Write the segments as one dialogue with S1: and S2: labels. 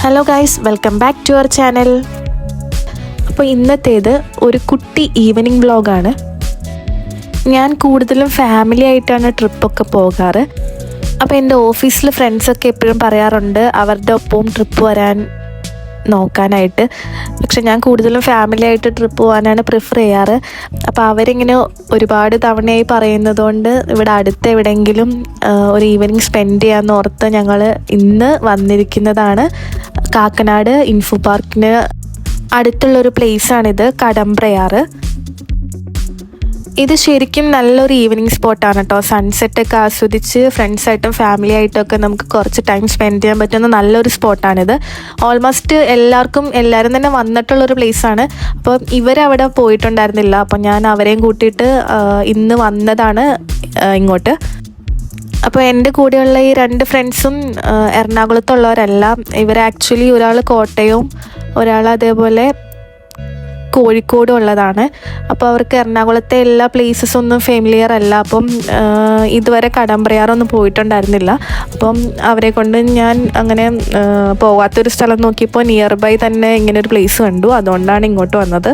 S1: Hello guys, welcome back to our channel. അപ്പോൾ ഇന്നത്തേത് ഒരു കുട്ടി ഈവനിങ് വ്ളോഗാണ്. ഞാൻ കൂടുതലും ഫാമിലി ആയിട്ടാണ് ട്രിപ്പൊക്കെ പോകാറ്. അപ്പോൾ എൻ്റെ ഓഫീസിൽ ഫ്രണ്ട്സൊക്കെ എപ്പോഴും പറയാറുണ്ട് അവരുടെ ഒപ്പവും ട്രിപ്പ് വരാൻ നോക്കാനായിട്ട്. പക്ഷെ ഞാൻ കൂടുതലും ഫാമിലി ആയിട്ട് ട്രിപ്പ് പോകാനാണ് പ്രിഫർ ചെയ്യാറ്. അപ്പോൾ അവരിങ്ങനെ ഒരുപാട് തവണയായി പറയുന്നത് കൊണ്ട് ഇവിടെ അടുത്ത് എവിടെയെങ്കിലും ഒരു ഈവനിങ് സ്പെൻഡ് ചെയ്യാമെന്ന് ഓർത്ത് ഞങ്ങൾ ഇന്ന് വന്നിരിക്കുന്നതാണ്. കാക്കനാട് ഇൻഫോ പാർക്കിന് അടുത്തുള്ളൊരു പ്ലേസാണിത്, കടമ്പ്രയാറ്. ഇത് ശരിക്കും നല്ലൊരു ഈവനിങ് സ്പോട്ടാണ് കേട്ടോ. സൺസെറ്റൊക്കെ ആസ്വദിച്ച് ഫ്രണ്ട്സായിട്ടും ഫാമിലി ആയിട്ടൊക്കെ നമുക്ക് കുറച്ച് ടൈം സ്പെൻഡ് ചെയ്യാൻ പറ്റുന്ന നല്ലൊരു സ്പോട്ടാണിത്. ഓൾമോസ്റ്റ് എല്ലാവരും തന്നെ വന്നിട്ടുള്ളൊരു പ്ലേസാണ്. അപ്പം ഇവരവിടെ പോയിട്ടുണ്ടായിരുന്നില്ല, അപ്പം ഞാൻ അവരെയും കൂട്ടിയിട്ട് ഇന്ന് വന്നതാണ് ഇങ്ങോട്ട്. അപ്പോൾ എൻ്റെ കൂടെയുള്ള ഈ രണ്ട് ഫ്രണ്ട്സും എറണാകുളത്തുള്ളവരല്ല. ഇവർ ആക്ച്വലി ഒരാൾ കോട്ടയവും ഒരാൾ അതേപോലെ കോഴിക്കോടും ഉള്ളതാണ്. അപ്പോൾ അവർക്ക് എറണാകുളത്തെ എല്ലാ പ്ലേസസും ഒന്നും ഫെമിലിയർ അല്ല. അപ്പം ഇതുവരെ കടമ്പ്രയാറൊന്നും പോയിട്ടുണ്ടായിരുന്നില്ല. അപ്പം അവരെ കൊണ്ട് ഞാൻ അങ്ങനെ പോകാത്തൊരു സ്ഥലം നോക്കിയപ്പോൾ നിയർ ബൈ തന്നെ ഇങ്ങനൊരു പ്ലേസ് കണ്ടു. അതുകൊണ്ടാണ് ഇങ്ങോട്ട് വന്നത്.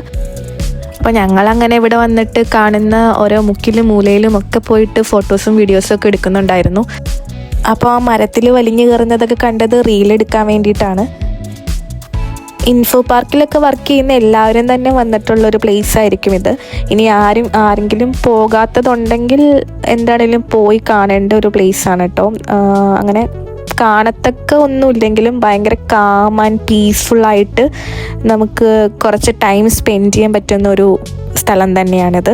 S1: അപ്പോൾ ഞങ്ങളങ്ങനെ ഇവിടെ വന്നിട്ട് കാണുന്ന ഓരോ മുക്കിലും മൂലയിലും ഒക്കെ പോയിട്ട് ഫോട്ടോസും വീഡിയോസും ഒക്കെ എടുക്കുന്നുണ്ടായിരുന്നു. അപ്പോൾ ആ മരത്തിൽ വലിഞ്ഞു കയറുന്നതൊക്കെ കണ്ടത് റീലെടുക്കാൻ വേണ്ടിയിട്ടാണ്. ഇൻഫോ പാർക്കിലൊക്കെ വർക്ക് ചെയ്യുന്ന എല്ലാവരും തന്നെ വന്നിട്ടുള്ളൊരു പ്ലേസ് ആയിരിക്കും ഇത്. ഇനി ആരെങ്കിലും പോകാത്തതുണ്ടെങ്കിൽ എന്താണേലും പോയി കാണേണ്ട ഒരു പ്ലേസാണ് കേട്ടോ. അങ്ങനെ കാണത്തക്ക ഒന്നുമില്ലെങ്കിലും ഭയങ്കര കാം ആൻഡ് പീസ്ഫുള്ളായിട്ട് നമുക്ക് കുറച്ച് ടൈം സ്പെൻഡ് ചെയ്യാൻ പറ്റുന്ന ഒരു സ്ഥലം തന്നെയാണിത്.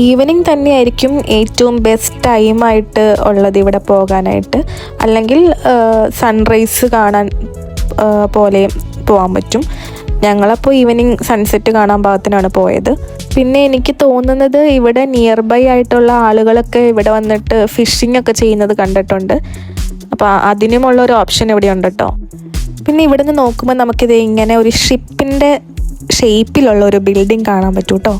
S1: ഈവനിങ് തന്നെയായിരിക്കും ഏറ്റവും ബെസ്റ്റ് ടൈമായിട്ട് ഉള്ളത് ഇവിടെ പോകാനായിട്ട്. അല്ലെങ്കിൽ സൺറൈസ് കാണാൻ പോലെ പോകാൻ പറ്റും. ഞങ്ങളപ്പോൾ ഈവനിങ് സൺസെറ്റ് കാണാൻ പാകത്തിനാണ് പോയത്. പിന്നെ എനിക്ക് തോന്നുന്നത് ഇവിടെ നിയർ ബൈ ആയിട്ടുള്ള ആളുകളൊക്കെ ഇവിടെ വന്നിട്ട് ഫിഷിംഗ് ഒക്കെ ചെയ്യുന്നത് കണ്ടിട്ടുണ്ട്. അപ്പോൾ അതിനുമുള്ള ഒരു ഓപ്ഷൻ ഇവിടെ ഉണ്ട് കേട്ടോ. പിന്നെ ഇവിടെ നിന്ന് നോക്കുമ്പോൾ നമുക്കിത് ഇങ്ങനെ ഒരു ഷിപ്പിൻ്റെ ഷേപ്പിലുള്ള ഒരു ബിൽഡിംഗ് കാണാൻ പറ്റും കേട്ടോ.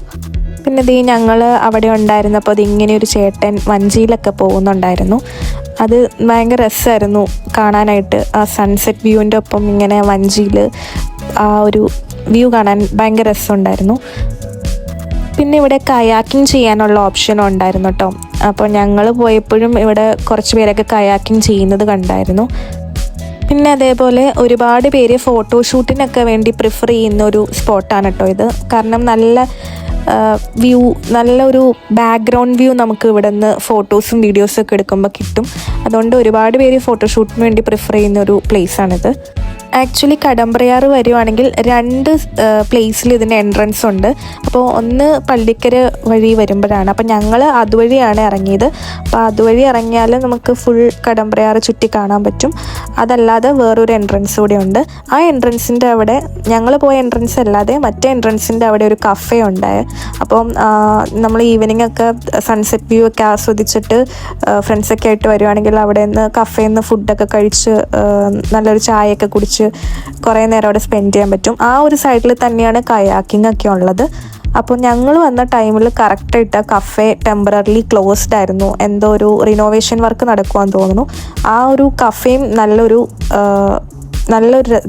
S1: പിന്നെ ഇത് ഞങ്ങൾ അവിടെ ഉണ്ടായിരുന്നപ്പോൾ അതിങ്ങനെ ഒരു ചേട്ടൻ വഞ്ചിയിലൊക്കെ പോകുന്നുണ്ടായിരുന്നു. അത് ഭയങ്കര രസമായിരുന്നു കാണാനായിട്ട്. ആ സൺസെറ്റ് വ്യൂവിൻ്റെ ഒപ്പം ഇങ്ങനെ വഞ്ചിയിൽ ആ ഒരു വ്യൂ കാണാൻ ഭയങ്കര രസമുണ്ടായിരുന്നു. പിന്നെ ഇവിടെ കയാക്കിങ് ചെയ്യാനുള്ള ഓപ്ഷനും ഉണ്ടായിരുന്നു കേട്ടോ. അപ്പോൾ ഞങ്ങൾ പോയപ്പോഴും ഇവിടെ കുറച്ച് പേരൊക്കെ കയാക്കിങ് ചെയ്യുന്നത് കണ്ടായിരുന്നു. പിന്നെ അതേപോലെ ഒരുപാട് പേര് ഫോട്ടോഷൂട്ടിനൊക്കെ വേണ്ടി പ്രിഫർ ചെയ്യുന്ന ഒരു സ്പോട്ടാണ് കേട്ടോ ഇത്. കാരണം നല്ലൊരു ബാക്ക്ഗ്രൗണ്ട് വ്യൂ നമുക്ക് ഇവിടെ നിന്ന് ഫോട്ടോസും വീഡിയോസും ഒക്കെ എടുക്കുമ്പോൾ കിട്ടും. അതുകൊണ്ട് ഒരുപാട് പേര് ഫോട്ടോഷൂട്ടിന് വേണ്ടി പ്രിഫർ ചെയ്യുന്ന ഒരു പ്ലേസാണിത്. ആക്ച്വലി കടമ്പ്രയാറ് വരുവാണെങ്കിൽ രണ്ട് പ്ലേസിൽ ഇതിന് എൻട്രൻസ് ഉണ്ട്. അപ്പോൾ ഒന്ന് പള്ളിക്കര വഴി വരുമ്പോഴാണ്. അപ്പോൾ ഞങ്ങൾ അതുവഴിയാണ് ഇറങ്ങിയത്. അപ്പോൾ അതുവഴി ഇറങ്ങിയാൽ നമുക്ക് ഫുൾ കടമ്പ്രയാറ് ചുറ്റി കാണാൻ പറ്റും. അതല്ലാതെ വേറൊരു എൻട്രൻസ് കൂടെ ഉണ്ട്. ആ എൻട്രൻസിൻ്റെ അവിടെ, ഞങ്ങൾ പോയ എൻട്രൻസ് അല്ലാതെ മറ്റേ എൻട്രൻസിൻ്റെ അവിടെ ഒരു കഫേ ഉണ്ടായി. അപ്പം നമ്മൾ ഈവനിങ് ഒക്കെ സൺസെറ്റ് വ്യൂ ഒക്കെ ആസ്വദിച്ചിട്ട് ഫ്രണ്ട്സൊക്കെ ആയിട്ട് വരുവാണെങ്കിൽ അവിടെ നിന്ന് കഫേയിൽ നിന്ന് ഫുഡൊക്കെ കഴിച്ച് നല്ലൊരു ചായയൊക്കെ കുടിച്ച് കുറേ നേരം അവിടെ സ്പെൻഡ് ചെയ്യാൻ പറ്റും. ആ ഒരു സൈഡിൽ തന്നെയാണ് കയാക്കിംഗ് ഒക്കെ ഉള്ളത്. അപ്പോൾ ഞങ്ങൾ വന്ന ടൈമിൽ കറക്റ്റായിട്ട് കഫേ ടെമ്പററിലി ക്ലോസ്ഡ് ആയിരുന്നു. എന്തോ ഒരു റിനോവേഷൻ വർക്ക് നടക്കുവാന്ന് തോന്നുന്നു. ആ ഒരു കഫേയും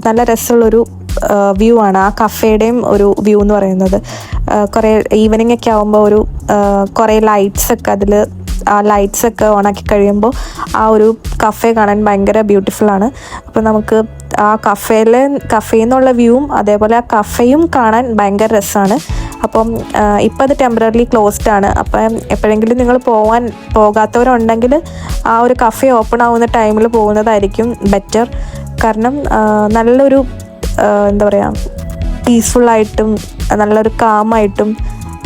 S1: നല്ല രസമുള്ളൊരു വ്യൂ ആണ് ആ കഫേയുടെയും ഒരു വ്യൂ എന്ന് പറയുന്നത്. കുറേ ഈവനിങ് ഒക്കെ ആകുമ്പോൾ കുറേ ലൈറ്റ്സൊക്കെ ആ ലൈറ്റ്സൊക്കെ ഓണാക്കി കഴിയുമ്പോൾ ആ ഒരു കഫേ കാണാൻ ഭയങ്കര ബ്യൂട്ടിഫുള്ളാണ്. അപ്പോൾ നമുക്ക് ആ കഫേയിൽ നിന്നുള്ള വ്യൂവും അതേപോലെ ആ കഫേയും കാണാൻ ഭയങ്കര രസമാണ്. അപ്പം ഇപ്പം അത് ടെമ്പററിലി ക്ലോസ്ഡ് ആണ്. അപ്പം എപ്പോഴെങ്കിലും നിങ്ങൾ പോകാത്തവരുണ്ടെങ്കിൽ ആ ഒരു കഫേ ഓപ്പൺ ആവുന്ന ടൈമിൽ പോകുന്നതായിരിക്കും ബെറ്റർ. കാരണം നല്ലൊരു എന്താ പറയുക, പീസ്ഫുള്ളായിട്ടും നല്ലൊരു കാമായിട്ടും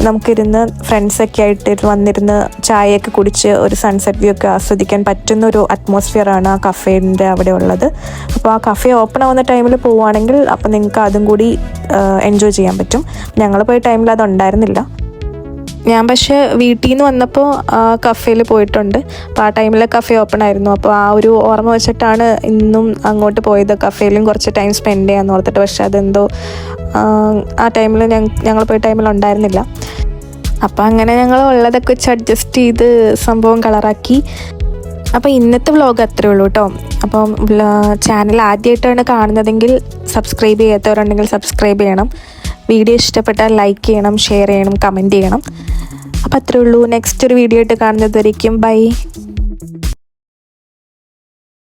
S1: നമുക്കിരുന്ന് ഫ്രണ്ട്സൊക്കെ ആയിട്ട് വന്നിരുന്ന് ചായയൊക്കെ കുടിച്ച് ഒരു സൺസെറ്റ് വ്യൂ ഒക്കെ ആസ്വദിക്കാൻ പറ്റുന്ന ഒരു അറ്റ്മോസ്ഫിയറാണ് ആ കഫേൻ്റെ അവിടെ ഉള്ളത്. അപ്പോൾ ആ കഫേ ഓപ്പൺ ആവുന്ന ടൈമിൽ പോവുകയാണെങ്കിൽ അപ്പോൾ നിങ്ങൾക്ക് അതും കൂടി എൻജോയ് ചെയ്യാൻ പറ്റും. ഞങ്ങൾ പോയ ടൈമിൽ അതുണ്ടായിരുന്നില്ല. ഞാൻ പക്ഷേ വീട്ടിൽ നിന്ന് വന്നപ്പോൾ കഫേയിൽ പോയിട്ടുണ്ട്. അപ്പോൾ ആ ടൈമിൽ കഫേ ഓപ്പൺ ആയിരുന്നു. അപ്പോൾ ആ ഒരു ഓർമ്മ വെച്ചിട്ടാണ് ഇന്നും അങ്ങോട്ട് പോയത്. കഫേയിലും കുറച്ച് ടൈം സ്പെൻഡ് ചെയ്യാമെന്ന് ഓർത്തിട്ട്. പക്ഷേ അതെന്തോ ആ ടൈമിൽ ഞങ്ങൾ പോയ ടൈമിൽ ഉണ്ടായിരുന്നില്ല. അപ്പോൾ അങ്ങനെ ഞങ്ങൾ ഉള്ളതൊക്കെ വെച്ച് അഡ്ജസ്റ്റ് ചെയ്ത് സംഭവം കളറാക്കി അപ്പോൾ ഇന്നത്തെ വ്ളോഗ് അത്രേ ഉള്ളൂ കേട്ടോ. അപ്പം ചാനൽ ആദ്യമായിട്ടാണ് കാണുന്നതെങ്കിൽ സബ്സ്ക്രൈബ് ചെയ്യാത്തവരുണ്ടെങ്കിൽ സബ്സ്ക്രൈബ് ചെയ്യണം. വീഡിയോ ഇഷ്ടപ്പെട്ടാൽ ലൈക്ക് ചെയ്യണം, ഷെയർ ചെയ്യണം, കമൻറ്റ് ചെയ്യണം. അപ്പോൾ അത്രേ ഉള്ളൂ. നെക്സ്റ്റ് ഒരു വീഡിയോ ആയിട്ട് കാണുന്നത് വരയ്ക്കും. ബൈ.